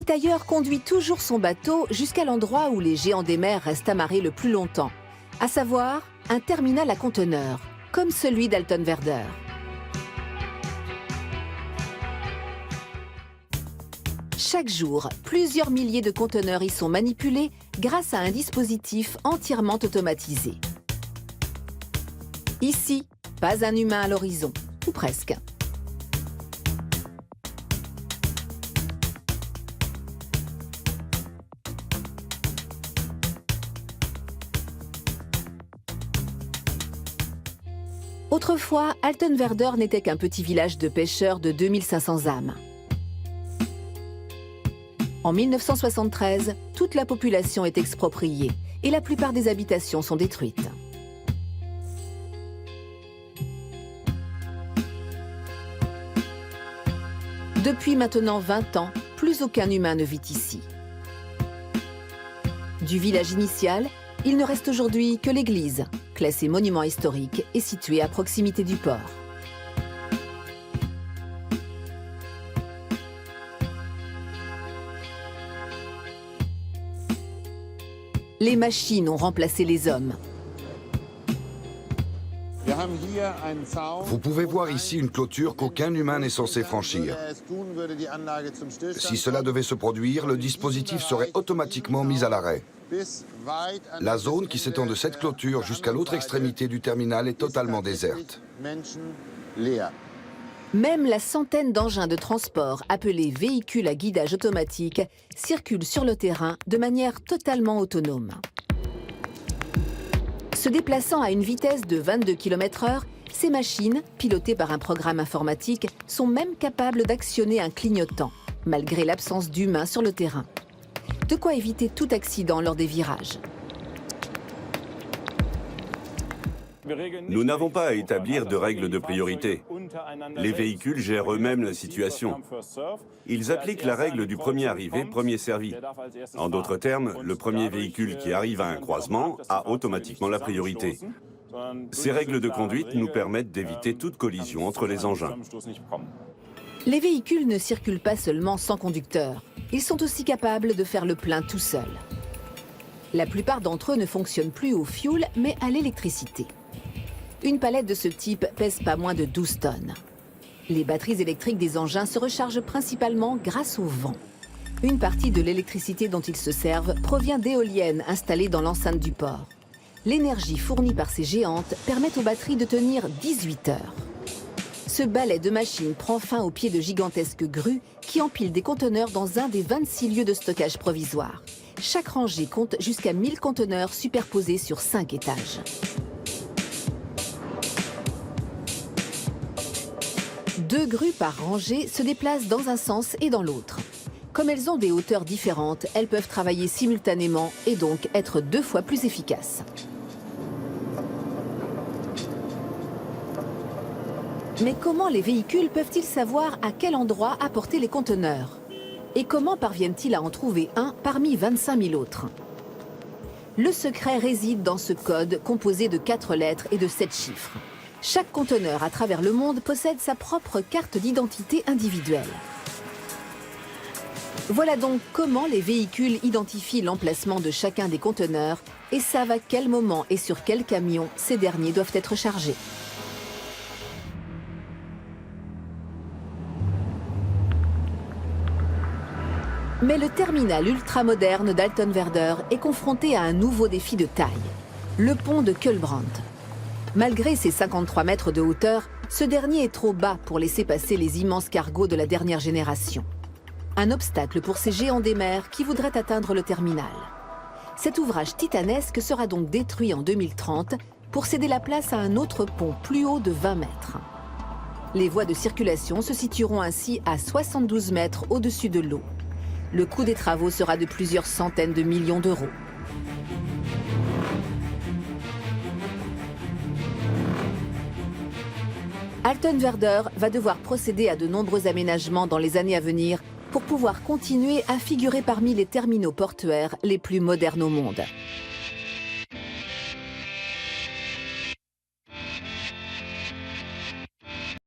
tailleur conduit toujours son bateau jusqu'à l'endroit où les géants des mers restent amarrés le plus longtemps, à savoir un terminal à conteneurs, comme celui d'Altenwerder. Chaque jour, plusieurs milliers de conteneurs y sont manipulés grâce à un dispositif entièrement automatisé. Ici, pas un humain à l'horizon, ou presque. Autrefois, Altenwerder n'était qu'un petit village de pêcheurs de 2500 âmes. En 1973, toute la population est expropriée et la plupart des habitations sont détruites. Depuis maintenant 20 ans, plus aucun humain ne vit ici. Du village initial, il ne reste aujourd'hui que l'église, classée monument historique et située à proximité du port. Les machines ont remplacé les hommes. Vous pouvez voir ici une clôture qu'aucun humain n'est censé franchir. Si cela devait se produire, le dispositif serait automatiquement mis à l'arrêt. La zone qui s'étend de cette clôture jusqu'à l'autre extrémité du terminal est totalement déserte. Même la centaine d'engins de transport appelés véhicules à guidage automatique circulent sur le terrain de manière totalement autonome. Se déplaçant à une vitesse de 22 km/h, ces machines, pilotées par un programme informatique, sont même capables d'actionner un clignotant, malgré l'absence d'humains sur le terrain. De quoi éviter tout accident lors des virages. Nous n'avons pas à établir de règles de priorité. Les véhicules gèrent eux-mêmes la situation. Ils appliquent la règle du premier arrivé, premier servi. En d'autres termes, le premier véhicule qui arrive à un croisement a automatiquement la priorité. Ces règles de conduite nous permettent d'éviter toute collision entre les engins. Les véhicules ne circulent pas seulement sans conducteur. Ils sont aussi capables de faire le plein tout seuls. La plupart d'entre eux ne fonctionnent plus au fioul, mais à l'électricité. Une palette de ce type pèse pas moins de 12 tonnes. Les batteries électriques des engins se rechargent principalement grâce au vent. Une partie de l'électricité dont ils se servent provient d'éoliennes installées dans l'enceinte du port. L'énergie fournie par ces géantes permet aux batteries de tenir 18 heures. Ce balai de machines prend fin au pied de gigantesques grues qui empilent des conteneurs dans un des 26 lieux de stockage provisoires. Chaque rangée compte jusqu'à 1000 conteneurs superposés sur 5 étages. Deux grues par rangée se déplacent dans un sens et dans l'autre. Comme elles ont des hauteurs différentes, elles peuvent travailler simultanément et donc être 2 fois plus efficaces. Mais comment les véhicules peuvent-ils savoir à quel endroit apporter les conteneurs? Et comment parviennent-ils à en trouver un parmi 25 000 autres? Le secret réside dans ce code composé de 4 lettres et de 7 chiffres. Chaque conteneur à travers le monde possède sa propre carte d'identité individuelle. Voilà donc comment les véhicules identifient l'emplacement de chacun des conteneurs et savent à quel moment et sur quel camion ces derniers doivent être chargés. Mais le terminal ultramoderne d'Altenwerder est confronté à un nouveau défi de taille, le pont de Kölbrand. Malgré ses 53 mètres de hauteur, ce dernier est trop bas pour laisser passer les immenses cargos de la dernière génération. Un obstacle pour ces géants des mers qui voudraient atteindre le terminal. Cet ouvrage titanesque sera donc détruit en 2030 pour céder la place à un autre pont plus haut de 20 mètres. Les voies de circulation se situeront ainsi à 72 mètres au-dessus de l'eau. Le coût des travaux sera de plusieurs centaines de millions d'euros. Altenwerder va devoir procéder à de nombreux aménagements dans les années à venir pour pouvoir continuer à figurer parmi les terminaux portuaires les plus modernes au monde.